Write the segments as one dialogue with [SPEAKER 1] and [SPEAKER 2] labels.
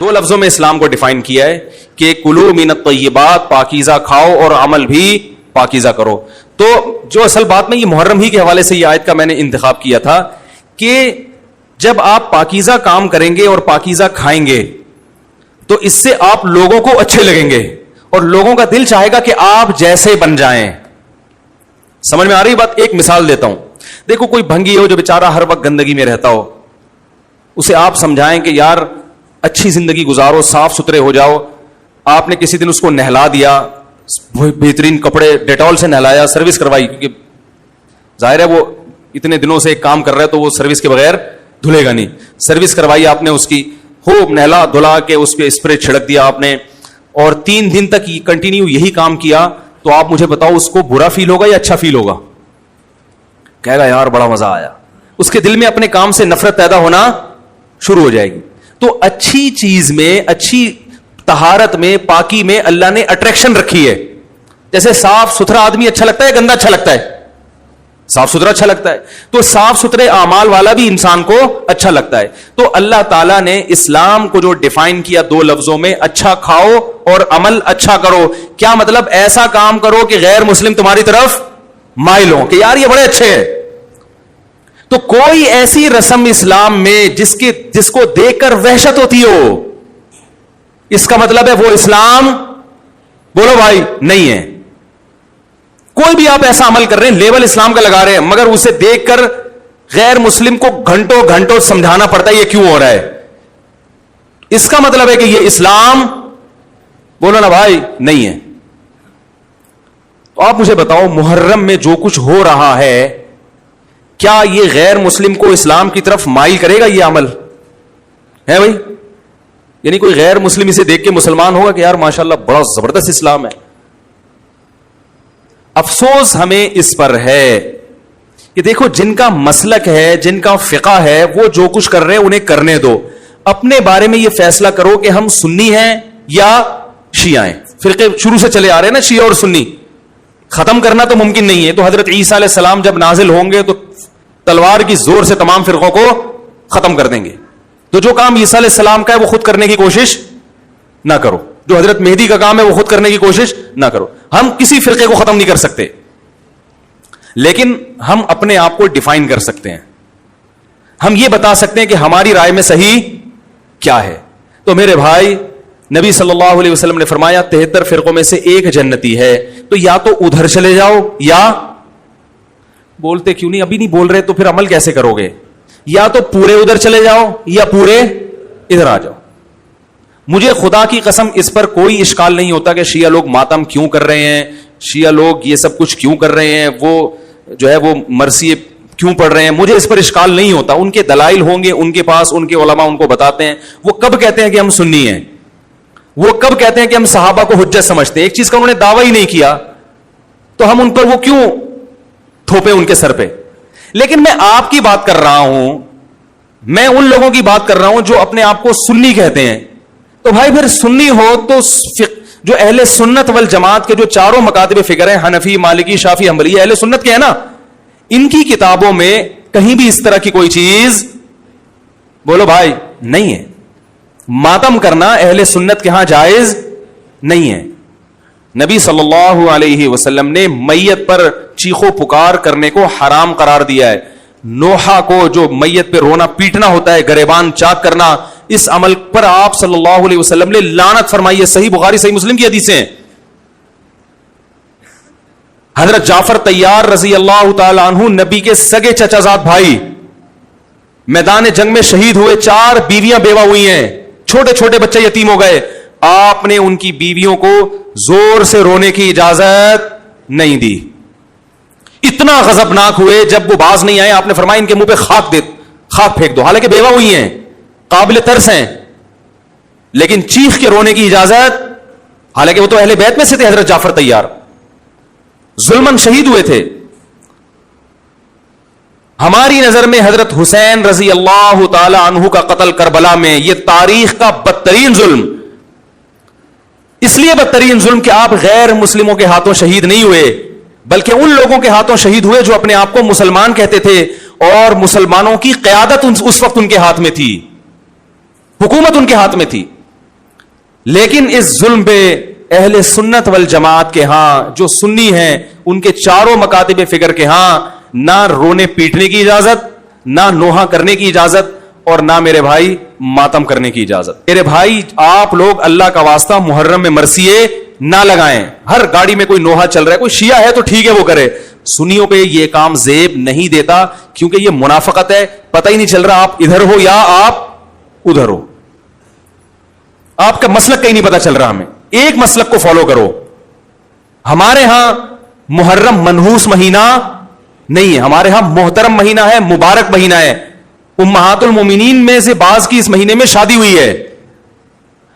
[SPEAKER 1] دو لفظوں میں اسلام کو ڈیفائن کیا ہے کہ کلو من الطیبات، پاکیزہ کھاؤ اور عمل بھی پاکیزہ کرو. تو جو اصل بات میں یہ محرم ہی کے حوالے سے یہ آیت کا میں نے انتخاب کیا تھا کہ جب آپ پاکیزہ کام کریں گے اور پاکیزہ کھائیں گے تو اس سے آپ لوگوں کو اچھے لگیں گے اور لوگوں کا دل چاہے گا کہ آپ جیسے بن جائیں. سمجھ میں آ رہی بات؟ ایک مثال دیتا ہوں. دیکھو کوئی بھنگی ہو جو بیچارہ ہر وقت گندگی میں رہتا ہو, اسے آپ سمجھائیں کہ یار اچھی زندگی گزارو, صاف ستھرے ہو جاؤ. آپ نے کسی دن اس کو نہلا دیا, بہترین کپڑے ڈیٹول سے نہلایا, سروس کروائی, کیونکہ ظاہر ہے وہ اتنے دنوں سے ایک کام کر رہا ہے تو وہ سروس کے بغیر دھلے گا نہیں. سروس کروائی آپ نے اس کی, خوب نہلا دھلا کے اس پہ اسپرے چھڑک دیا آپ نے, اور 3 دن تک کنٹینیو یہی کام کیا, تو آپ مجھے بتاؤ اس کو برا فیل ہوگا یا اچھا فیل ہوگا؟ کہے گا یار بڑا مزہ آیا. اس کے دل میں اپنے کام سے نفرت پیدا ہونا شروع ہو جائے گی. تو اچھی چیز میں, اچھی طہارت میں, پاکی میں اللہ نے اٹریکشن رکھی ہے. جیسے صاف ستھرا آدمی اچھا لگتا ہے, گندا اچھا لگتا ہے؟ صاف ستھرا اچھا لگتا ہے. تو صاف ستھرے اعمال والا بھی انسان کو اچھا لگتا ہے. تو اللہ تعالیٰ نے اسلام کو جو ڈیفائن کیا 2 لفظوں میں, اچھا کھاؤ اور عمل اچھا کرو. کیا مطلب؟ ایسا کام کرو کہ غیر مسلم تمہاری طرف مائل ہوں کہ یار یہ بڑے اچھے ہیں. تو کوئی ایسی رسم اسلام میں جس کو دیکھ کر وحشت ہوتی ہو, اس کا مطلب ہے وہ اسلام, بولو بھائی, نہیں ہے. کوئی بھی آپ ایسا عمل کر رہے ہیں, لیبل اسلام کا لگا رہے ہیں, مگر اسے دیکھ کر غیر مسلم کو گھنٹوں گھنٹوں سمجھانا پڑتا ہے یہ کیوں ہو رہا ہے, اس کا مطلب ہے کہ یہ اسلام, بولو نا بھائی, نہیں ہے. تو آپ مجھے بتاؤ محرم میں جو کچھ ہو رہا ہے, کیا یہ غیر مسلم کو اسلام کی طرف مائل کرے گا؟ یہ عمل ہے بھائی؟ یعنی کوئی غیر مسلم اسے دیکھ کے مسلمان ہوگا کہ یار ماشاءاللہ بڑا زبردست اسلام ہے؟ افسوس ہمیں اس پر ہے کہ دیکھو جن کا مسلک ہے, جن کا فقہ ہے, وہ جو کچھ کر رہے ہیں انہیں کرنے دو. اپنے بارے میں یہ فیصلہ کرو کہ ہم سنی ہیں یا شیعہ ہیں. فرقے شروع سے چلے آ رہے ہیں نا, شیعہ اور سنی. ختم کرنا تو ممکن نہیں ہے. تو حضرت عیسیٰ علیہ السلام جب نازل ہوں گے تو تلوار کی زور سے تمام فرقوں کو ختم کر دیں گے. تو جو کام عیسیٰ علیہ السلام کا ہے وہ خود کرنے کی کوشش نہ کرو, جو حضرت مہدی کا کام ہے وہ خود کرنے کی کوشش نہ کرو. ہم کسی فرقے کو ختم نہیں کر سکتے, لیکن ہم اپنے آپ کو ڈیفائن کر سکتے ہیں. ہم یہ بتا سکتے ہیں کہ ہماری رائے میں صحیح کیا ہے. تو میرے بھائی, نبی صلی اللہ علیہ وسلم نے فرمایا 73 فرقوں میں سے ایک جنتی ہے. تو یا تو ادھر چلے جاؤ, یا بولتے کیوں نہیں, ابھی نہیں بول رہے تو پھر عمل کیسے کرو گے, یا تو پورے ادھر چلے جاؤ یا پورے ادھر آ جاؤ. مجھے خدا کی قسم اس پر کوئی اشکال نہیں ہوتا کہ شیعہ لوگ ماتم کیوں کر رہے ہیں, شیعہ لوگ یہ سب کچھ کیوں کر رہے ہیں, وہ جو ہے وہ مرثیے کیوں پڑھ رہے ہیں. مجھے اس پر اشکال نہیں ہوتا. ان کے دلائل ہوں گے ان کے پاس, ان کے علماء ان کو بتاتے ہیں. وہ کب کہتے ہیں کہ ہم سنی ہیں, وہ کب کہتے ہیں کہ ہم صحابہ کو حجت سمجھتے ہیں. ایک چیز کا انہوں نے دعویٰ ہی نہیں کیا تو ہم ان پر وہ کیوں تھوپے ان کے سر پہ. لیکن میں آپ کی بات کر رہا ہوں, میں ان لوگوں کی بات کر رہا ہوں جو اپنے آپ کو سنی کہتے ہیں. تو بھائی پھر سنی ہو تو جو اہل سنت والجماعت کے جو چاروں مکاتب فکر ہیں, حنفی, مالکی, شافعی, حنبلی, اہل سنت کے ہیں نا, ان کی کتابوں میں کہیں بھی اس طرح کی کوئی چیز, بولو بھائی, نہیں ہے. ماتم کرنا اہل سنت کے ہاں جائز نہیں ہے. نبی صلی اللہ علیہ وسلم نے میت پر چیخو پکار کرنے کو حرام قرار دیا ہے. نوحہ کو جو میت پہ رونا پیٹنا ہوتا ہے, گریبان چاک کرنا, اس عمل پر آپ صلی اللہ علیہ وسلم نے لعنت فرمائی ہے. صحیح بخاری صحیح مسلم کی حدیثیں ہیں. حضرت جعفر طیار رضی اللہ تعالی عنہ نبی کے سگے چچا زاد بھائی میدان جنگ میں شہید ہوئے. 4 بیویاں بیوہ ہوئی ہیں, چھوٹے چھوٹے بچے یتیم ہو گئے. آپ نے ان کی بیویوں کو زور سے رونے کی اجازت نہیں دی. اتنا غضبناک ہوئے جب وہ باز نہیں آئے, آپ نے فرمایا ان کے منہ پہ خاک پھینک دو. حالانکہ بیوہ ہوئی ہیں, قابل ترس ہیں, لیکن چیخ کے رونے کی اجازت, حالانکہ وہ تو اہل بیت میں سے تھے. حضرت جعفر طیار ظلمن شہید ہوئے تھے. ہماری نظر میں حضرت حسین رضی اللہ تعالی عنہ کا قتل کربلا میں یہ تاریخ کا بدترین ظلم, اس لیے بدترین ظلم کہ آپ غیر مسلموں کے ہاتھوں شہید نہیں ہوئے, بلکہ ان لوگوں کے ہاتھوں شہید ہوئے جو اپنے آپ کو مسلمان کہتے تھے, اور مسلمانوں کی قیادت اس وقت ان کے ہاتھ میں تھی, حکومت ان کے ہاتھ میں تھی. لیکن اس ظلم پہ اہل سنت والجماعت کے ہاں جو سنی ہیں ان کے چاروں مکاتب فکر کے ہاں نہ رونے پیٹنے کی اجازت, نہ نوحہ کرنے کی اجازت, اور نہ میرے بھائی ماتم کرنے کی اجازت. میرے بھائی آپ لوگ اللہ کا واسطہ محرم میں مرثیے نہ لگائیں. ہر گاڑی میں کوئی نوحہ چل رہا ہے, کوئی شیعہ ہے تو ٹھیک ہے وہ کرے, سنیوں پہ یہ کام زیب نہیں دیتا, کیونکہ یہ منافقت ہے. پتہ ہی نہیں چل رہا آپ ادھر ہو یا آپ ادھر ہو, آپ کا مسلک کہیں نہیں پتا چل رہا. ہمیں ایک مسلک کو فالو کرو. ہمارے ہاں محرم منحوس مہینہ نہیں ہے, ہمارے ہاں محترم مہینہ ہے, مبارک مہینہ ہے. امہات المومنین میں سے بعض کی اس مہینے میں شادی ہوئی ہے.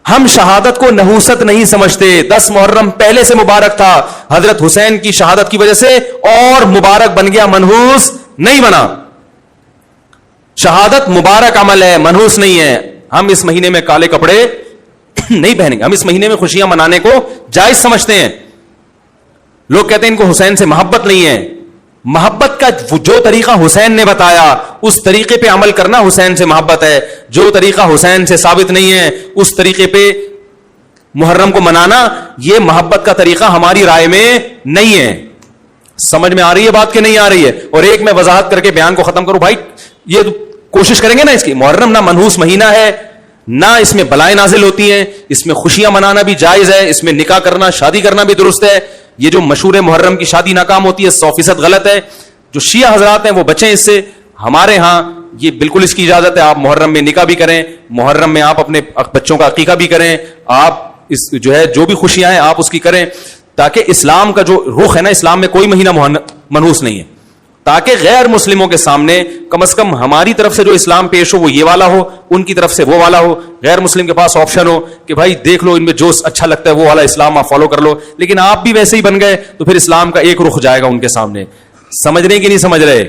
[SPEAKER 1] ہم شہادت کو نحوست نہیں سمجھتے. 10 محرم پہلے سے مبارک تھا, حضرت حسین کی شہادت کی وجہ سے اور مبارک بن گیا, منحوس نہیں بنا. شہادت مبارک عمل ہے, منحوس نہیں ہے. ہم اس مہینے میں کالے کپڑے نہیں پہنیں گے, ہم اس مہینے میں خوشیاں منانے کو جائز سمجھتے ہیں. لوگ کہتے ہیں ان کو حسین سے محبت نہیں ہے. محبت کا جو طریقہ حسین نے بتایا اس طریقے پہ عمل کرنا حسین سے محبت ہے. جو طریقہ حسین سے ثابت نہیں ہے اس طریقے پہ محرم کو منانا یہ محبت کا طریقہ ہماری رائے میں نہیں ہے. سمجھ میں آ رہی ہے بات کہ نہیں آ رہی ہے؟ اور ایک میں وضاحت کر کے بیان کو ختم کروں. بھائی یہ کوشش کریں گے نا, اس کی محرم نہ منحوس مہینہ ہے, نہ اس میں بلائیں نازل ہوتی ہیں, اس میں خوشیاں منانا بھی جائز ہے, اس میں نکاح کرنا شادی کرنا بھی درست ہے. یہ جو مشہور محرم کی شادی ناکام ہوتی ہے 100% غلط ہے. جو شیعہ حضرات ہیں وہ بچیں اس سے. ہمارے ہاں یہ بالکل اس کی اجازت ہے, آپ محرم میں نکاح بھی کریں, محرم میں آپ اپنے بچوں کا عقیقہ بھی کریں, آپ اس جو ہے جو بھی خوشیاں ہیں آپ اس کی کریں, تاکہ اسلام کا جو رخ ہے نا, اسلام میں کوئی مہینہ منحوس نہیں ہے, تاکہ غیر مسلموں کے سامنے کم از کم ہماری طرف سے جو اسلام پیش ہو وہ یہ والا ہو, ان کی طرف سے وہ والا ہو. غیر مسلم کے پاس آپشن ہو کہ بھائی دیکھ لو ان میں جو اچھا لگتا ہے وہ والا اسلام آپ فالو کر لو, لیکن آپ بھی ویسے ہی بن گئے تو پھر اسلام کا ایک رخ جائے گا ان کے سامنے. سمجھ رہے کہ نہیں سمجھ رہے؟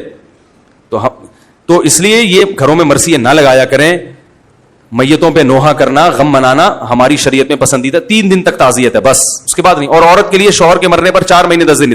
[SPEAKER 1] تو اس لیے یہ گھروں میں مرثیے نہ لگایا کریں. میتوں پہ نوحہ کرنا, غم منانا ہماری شریعت میں پسندیدہ. 3 دن تک تعزیت ہے بس, اس کے بعد نہیں. اور عورت کے لیے شوہر کے مرنے پر 4 مہینے 10 دن